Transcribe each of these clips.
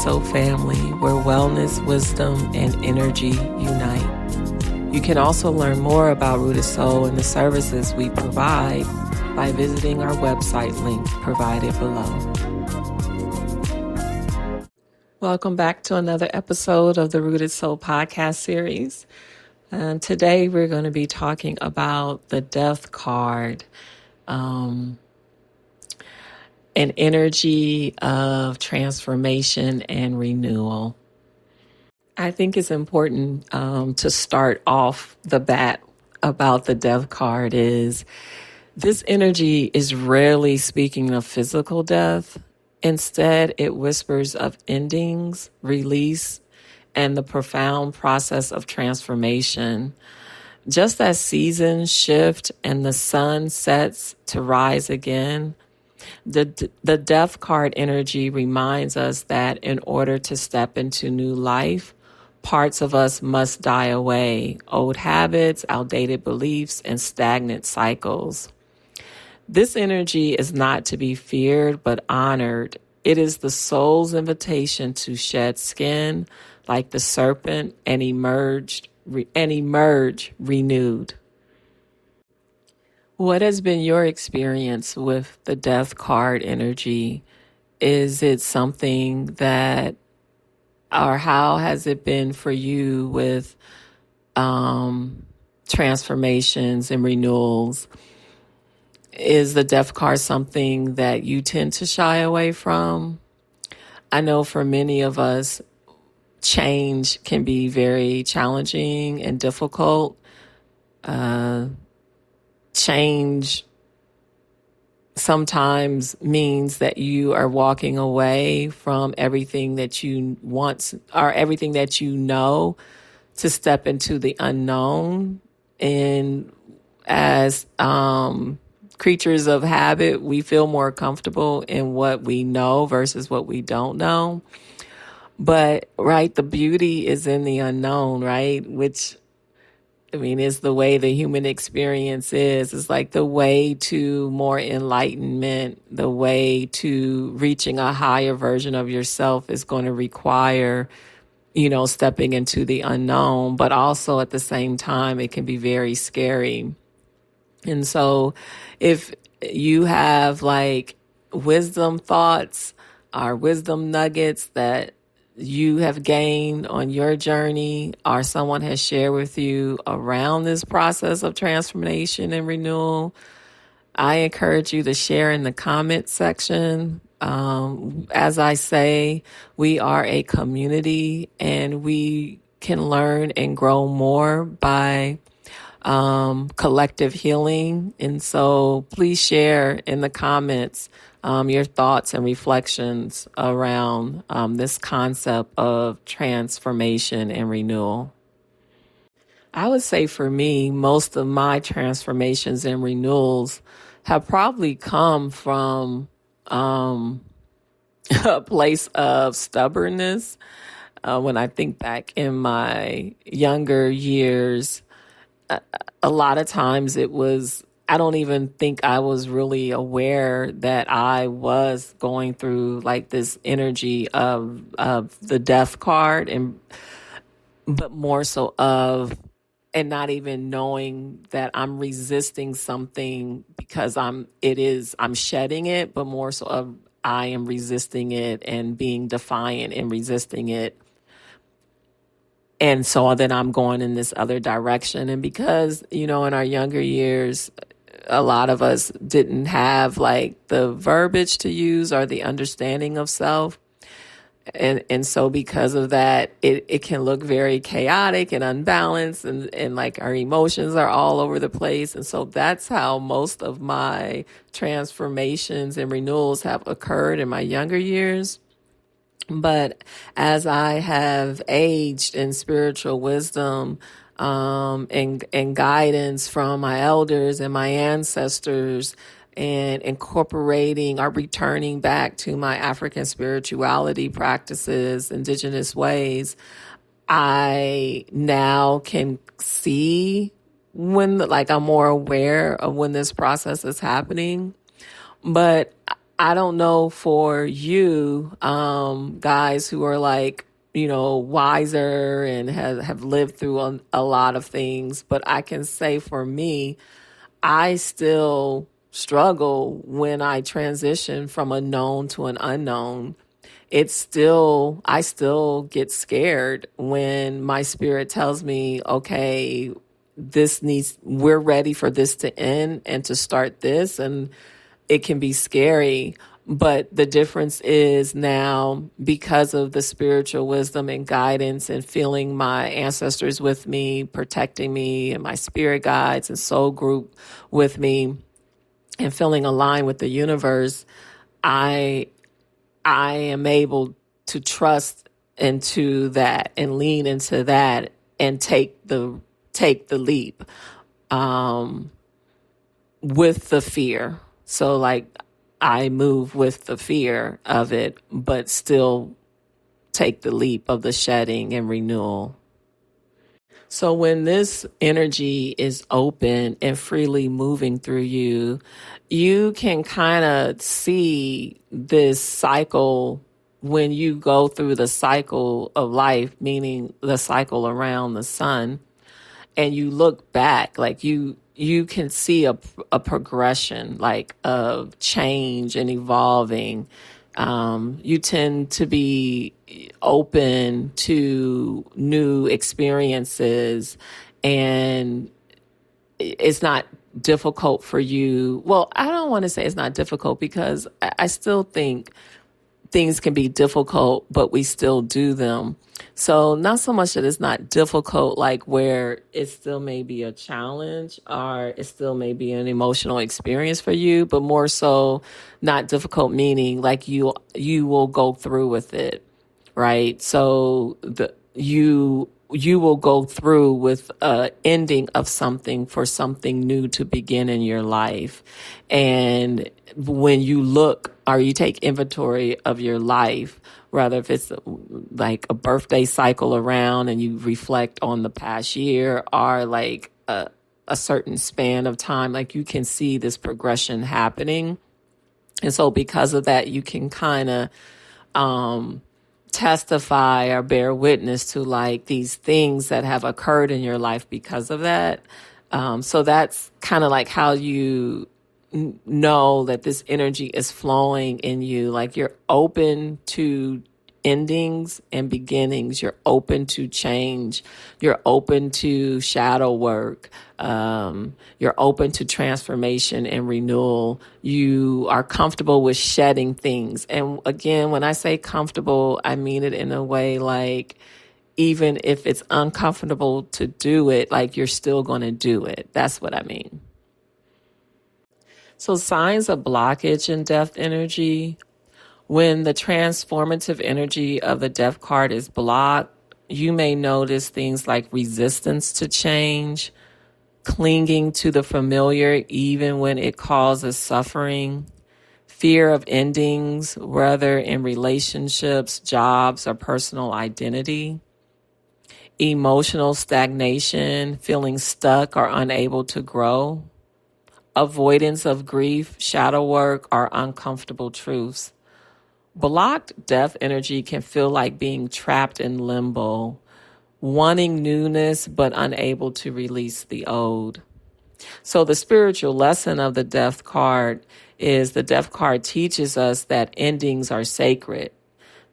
Soul family, where wellness, wisdom, and energy unite. You can also learn more about Rooted Soul and the services we provide by visiting our website link provided below. Welcome back to another episode of the Rooted Soul podcast series. And today we're going to be talking about the Death card, an energy of transformation and renewal. I think it's important to start off the bat about the Death card is this energy is rarely speaking of physical death. Instead, it whispers of endings, release, and the profound process of transformation. Just as seasons shift and the sun sets to rise again, the Death card energy reminds us that in order to step into new life, parts of us must die away, old habits, outdated beliefs, and stagnant cycles. This energy is not to be feared, but honored. It is the soul's invitation to shed skin like the serpent and emerge renewed. What has been your experience with the Death card energy? Is it something that, or how has it been for you with transformations and renewals? Is the Death card something that you tend to shy away from? I know for many of us, change can be very challenging and difficult. Change sometimes means that you are walking away from everything that you want or everything that you know to step into the unknown. And as creatures of habit, we feel more comfortable in what we know versus what we don't know. But, right, the beauty is in the unknown, right? Which, I mean, is the way the human experience is. It's like the way to more enlightenment, the way to reaching a higher version of yourself is going to require, stepping into the unknown. But also at the same time, it can be very scary. And so if you have like wisdom thoughts or wisdom nuggets that you have gained on your journey or someone has shared with you around this process of transformation and renewal, I encourage you to share in the comment section. As I say, we are a community and we can learn and grow more by collective healing. And so please share in the comments your thoughts and reflections around this concept of transformation and renewal. I would say for me, most of my transformations and renewals have probably come from a place of stubbornness. When I think back in my younger years, a lot of times I don't even think I was really aware that I was going through like this energy of the Death card but more so and not even knowing that I'm resisting something because I'm shedding it, but more so of I am resisting it and being defiant and resisting it. And so then I'm going in this other direction. And because, in our younger years, a lot of us didn't have like the verbiage to use or the understanding of self. And so because of that, it can look very chaotic and unbalanced and like our emotions are all over the place. And so that's how most of my transformations and renewals have occurred in my younger years. But as I have aged in spiritual wisdom, and guidance from my elders and my ancestors, and incorporating or returning back to my African spirituality practices, indigenous ways, I now can see when, like, I'm more aware of when this process is happening. But I don't know for you, guys who are like, wiser and have lived through a lot of things, but I can say for me, I still struggle when I transition from a known to an unknown. I still get scared when my spirit tells me, okay, we're ready for this to end and to start this. And it can be scary. But the difference is now, because of the spiritual wisdom and guidance and feeling my ancestors with me, protecting me, and my spirit guides and soul group with me, and feeling aligned with the universe, I I am able to trust into that and lean into that and take the leap um, with the fear. So like I move with the fear of it, but still take the leap of the shedding and renewal. So when this energy is open and freely moving through you, you can kind of see this cycle when you go through the cycle of life, meaning the cycle around the sun, and you look back, like you can see a progression like of change and evolving. You tend to be open to new experiences, and it's not difficult for you. Well, I don't want to say it's not difficult, because I still think things can be difficult, but we still do them. So not so much that it's not difficult, like where it still may be a challenge or it still may be an emotional experience for you, but more so not difficult, meaning like you will go through with it, right? So you will go through with a ending of something for something new to begin in your life. And when you look or you take inventory of your life, rather if it's like a birthday cycle around and you reflect on the past year, or like a certain span of time, like you can see this progression happening. And so because of that, you can kind of testify or bear witness to like these things that have occurred in your life because of that. So that's kind of like how you know that this energy is flowing in you. Like you're open to endings and beginnings. You're open to change. You're open to shadow work. You're open to transformation and renewal. You are comfortable with shedding things. And again, when I say comfortable, I mean it in a way like, even if it's uncomfortable to do it, like you're still going to do it. That's what I mean. So signs of blockage in death energy: when the transformative energy of the death card is blocked, you may notice things like resistance to change, clinging to the familiar even when it causes suffering, fear of endings, whether in relationships, jobs, or personal identity, emotional stagnation, feeling stuck or unable to grow, avoidance of grief, shadow work, or uncomfortable truths. Blocked death energy can feel like being trapped in limbo, wanting newness but unable to release the old. So the spiritual lesson of the death card is the death card teaches us that endings are sacred.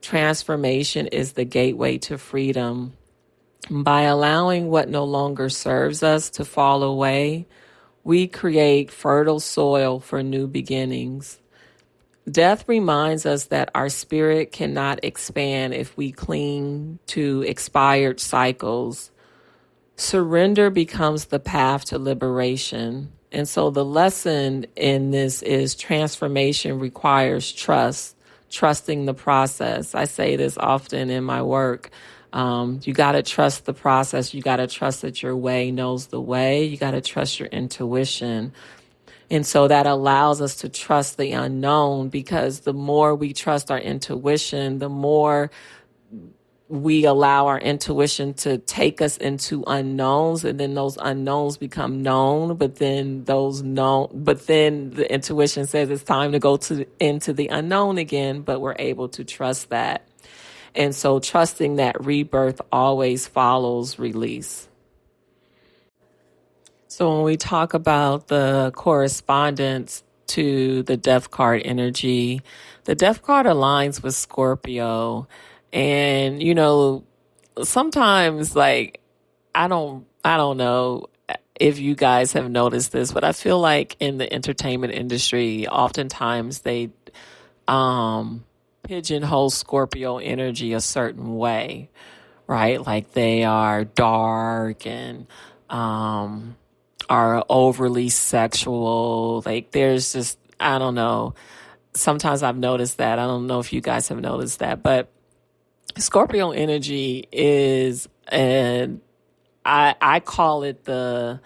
Transformation is the gateway to freedom. By allowing what no longer serves us to fall away, we create fertile soil for new beginnings. Death reminds us that our spirit cannot expand if we cling to expired cycles. Surrender becomes the path to liberation. And so the lesson in this is transformation requires trust, trusting the process. I say this often in my work. You got to trust the process. You got to trust that your way knows the way. You got to trust your intuition. And so that allows us to trust the unknown, because the more we trust our intuition, the more we allow our intuition to take us into unknowns, and then those unknowns become known, but then the intuition says it's time to go into the unknown again, but we're able to trust that. And so trusting that rebirth always follows release. So when we talk about the correspondence to the death card energy, the death card aligns with Scorpio. And, sometimes like I don't know if you guys have noticed this, but I feel like in the entertainment industry, oftentimes they pigeonhole Scorpio energy a certain way, right? Like they are dark and are overly sexual. Like there's just, I don't know. Sometimes I've noticed that. I don't know if you guys have noticed that, but Scorpio energy is, and I call it the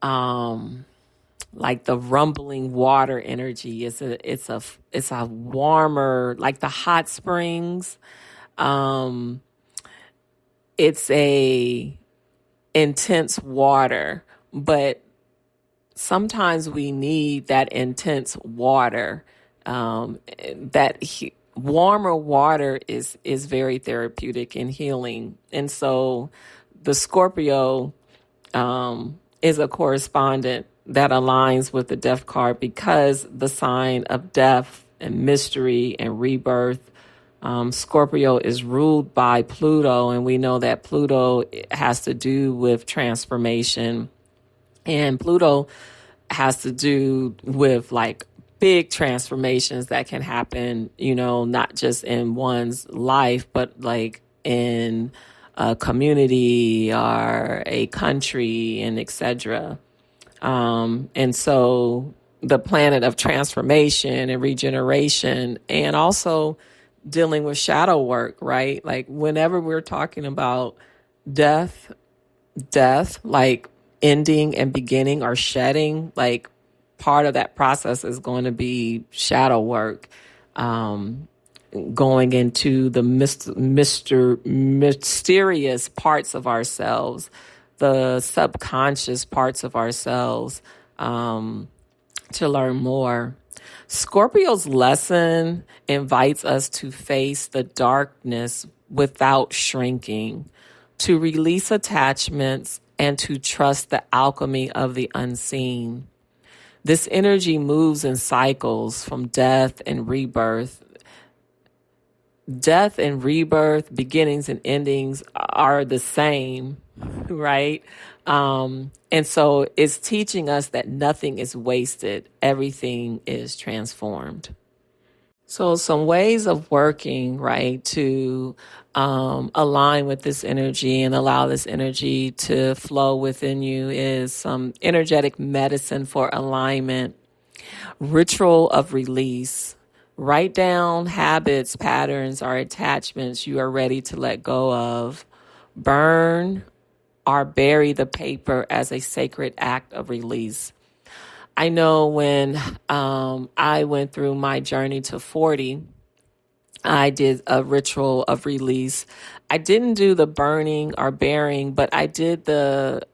like the rumbling water energy. It's a warmer, like the hot springs. It's a intense water, but sometimes we need that intense water. Warmer water is very therapeutic and healing, and so the Scorpio is a correspondent that aligns with the death card because the sign of death and mystery and rebirth. Scorpio is ruled by Pluto, and we know that Pluto has to do with transformation, and Pluto has to do with like big transformations that can happen, not just in one's life, but like in a community or a country and etc. And so the planet of transformation and regeneration, and also dealing with shadow work, right? Like whenever we're talking about death, like ending and beginning or shedding, like part of that process is going to be shadow work, going into the mysterious parts of ourselves, the subconscious parts of ourselves, to learn more. Scorpio's lesson invites us to face the darkness without shrinking, to release attachments, and to trust the alchemy of the unseen. This energy moves in cycles from death and rebirth. Death and rebirth, beginnings and endings are the same, right? And so it's teaching us that nothing is wasted. Everything is transformed. So some ways of working, right, to align with this energy and allow this energy to flow within you is some energetic medicine for alignment, ritual of release. Write down habits, patterns, or attachments you are ready to let go of. Burn or bury the paper as a sacred act of release. I know when I went through my journey to 40, I did a ritual of release. I didn't do the burning or burying, but I did the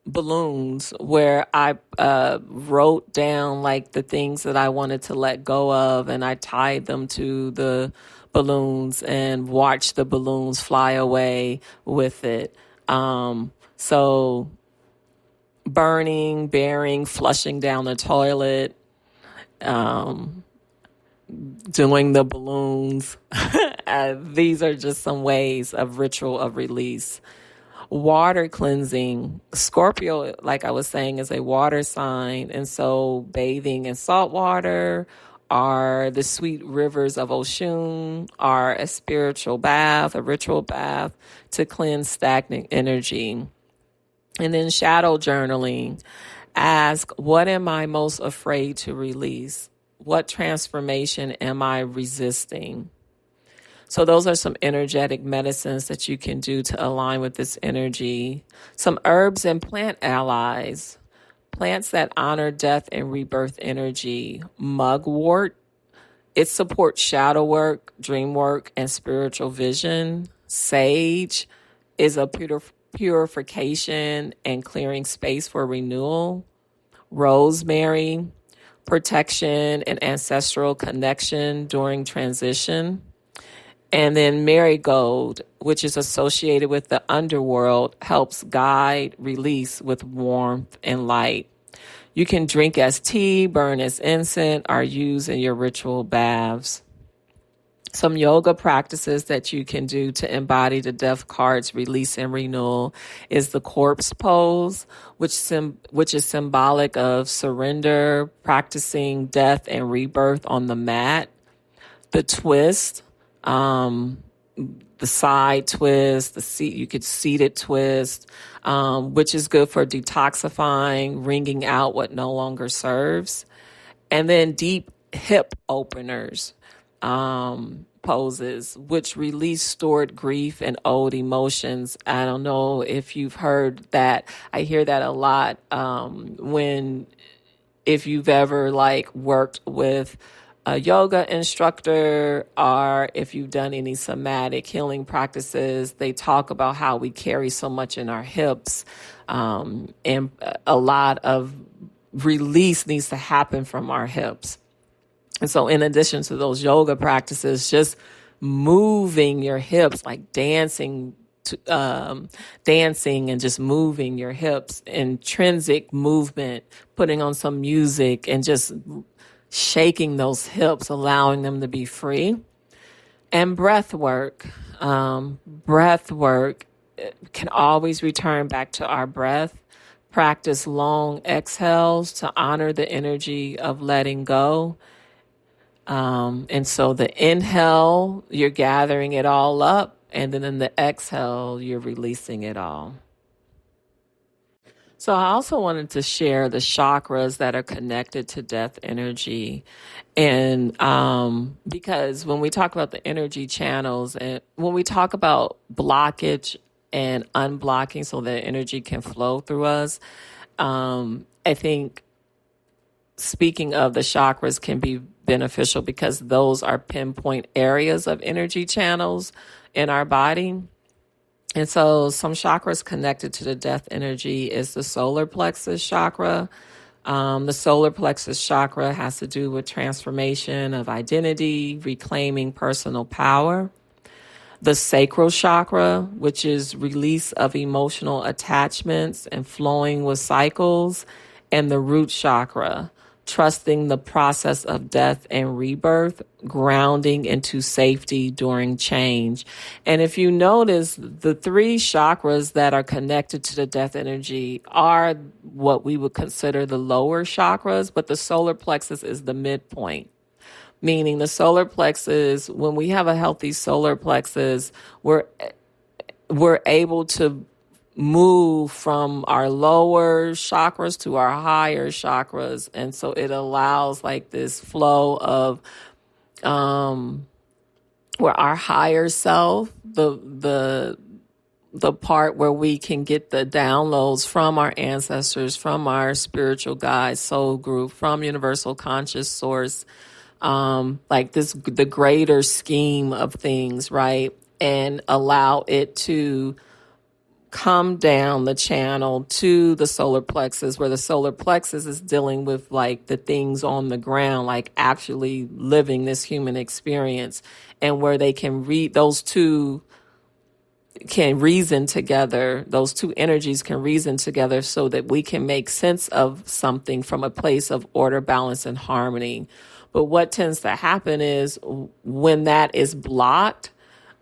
balloons where I wrote down like the things that I wanted to let go of, and I tied them to the balloons and watched the balloons fly away with it. So burning, burying, flushing down the toilet, doing the balloons. These are just some ways of ritual of release. Water cleansing. Scorpio, like I was saying, is a water sign. And so bathing in salt water or the sweet rivers of Oshun are a spiritual bath, a ritual bath to cleanse stagnant energy. And then shadow journaling. Ask, what am I most afraid to release? What transformation am I resisting? So those are some energetic medicines that you can do to align with this energy. Some herbs and plant allies. Plants that honor death and rebirth energy. Mugwort It supports shadow work, dream work, and spiritual vision. Sage is a purification and clearing space for renewal. Rosemary, protection and ancestral connection during transition. And then marigold, which is associated with the underworld, helps guide release with warmth and light. You can drink as tea, burn as incense, or use in your ritual baths. Some yoga practices that you can do to embody the death card's release and renewal is the corpse pose, which is symbolic of surrender, practicing death and rebirth on the mat. The twist, the side twist, you could seated twist, which is good for detoxifying, wringing out what no longer serves. And then deep hip openers, poses, which release stored grief and old emotions. I don't know if you've heard that. I hear that a lot, if you've ever worked with a yoga instructor, or if you've done any somatic healing practices, they talk about how we carry so much in our hips, and a lot of release needs to happen from our hips. And so in addition to those yoga practices, just moving your hips, like dancing and just moving your hips, intrinsic movement, putting on some music and just shaking those hips, allowing them to be free. And breath work. Breath work can always return back to our breath. Practice long exhales to honor the energy of letting go. And so the inhale, you're gathering it all up, and then in the exhale, you're releasing it all. So I also wanted to share the chakras that are connected to death energy. And because when we talk about the energy channels, and when we talk about blockage and unblocking so that energy can flow through us, I think speaking of the chakras can be beneficial because those are pinpoint areas of energy channels in our body. And so some chakras connected to the death energy is the solar plexus chakra. The solar plexus chakra has to do with transformation of identity, reclaiming personal power. The sacral chakra, which is release of emotional attachments and flowing with cycles. And the root chakra, trusting the process of death and rebirth, grounding into safety during change. And if you notice, the three chakras that are connected to the death energy are what we would consider the lower chakras, but the solar plexus is the midpoint. Meaning the solar plexus, when we have a healthy solar plexus, we're able to move from our lower chakras to our higher chakras. And so it allows this flow of where our higher self, the part where we can get the downloads from our ancestors, from our spiritual guides, soul group, from universal conscious source, the greater scheme of things, right? And allow it to come down the channel to the solar plexus, where the solar plexus is dealing with the things on the ground, actually living this human experience, and where they can read those two can reason together. Those two energies can reason together so that we can make sense of something from a place of order, balance, and harmony. But what tends to happen is when that is blocked,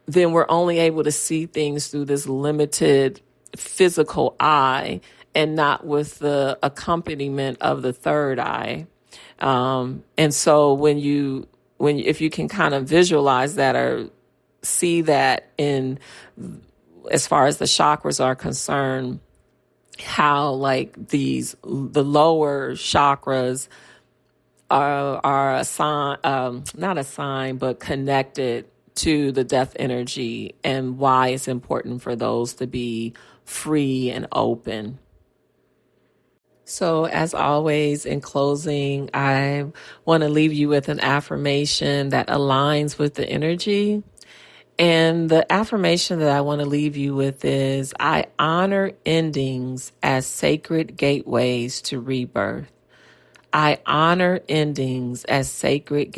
then we're only able to see things through this limited physical eye and not with the accompaniment of the third eye. And so if you can kind of visualize that or see that as far as the chakras are concerned, how the lower chakras are a sign, not a sign, but connected to the death energy, and why it's important for those to be free and open. So, as always, in closing, I want to leave you with an affirmation that aligns with the energy. And the affirmation that I want to leave you with is I honor endings as sacred gateways to rebirth. I honor endings as sacred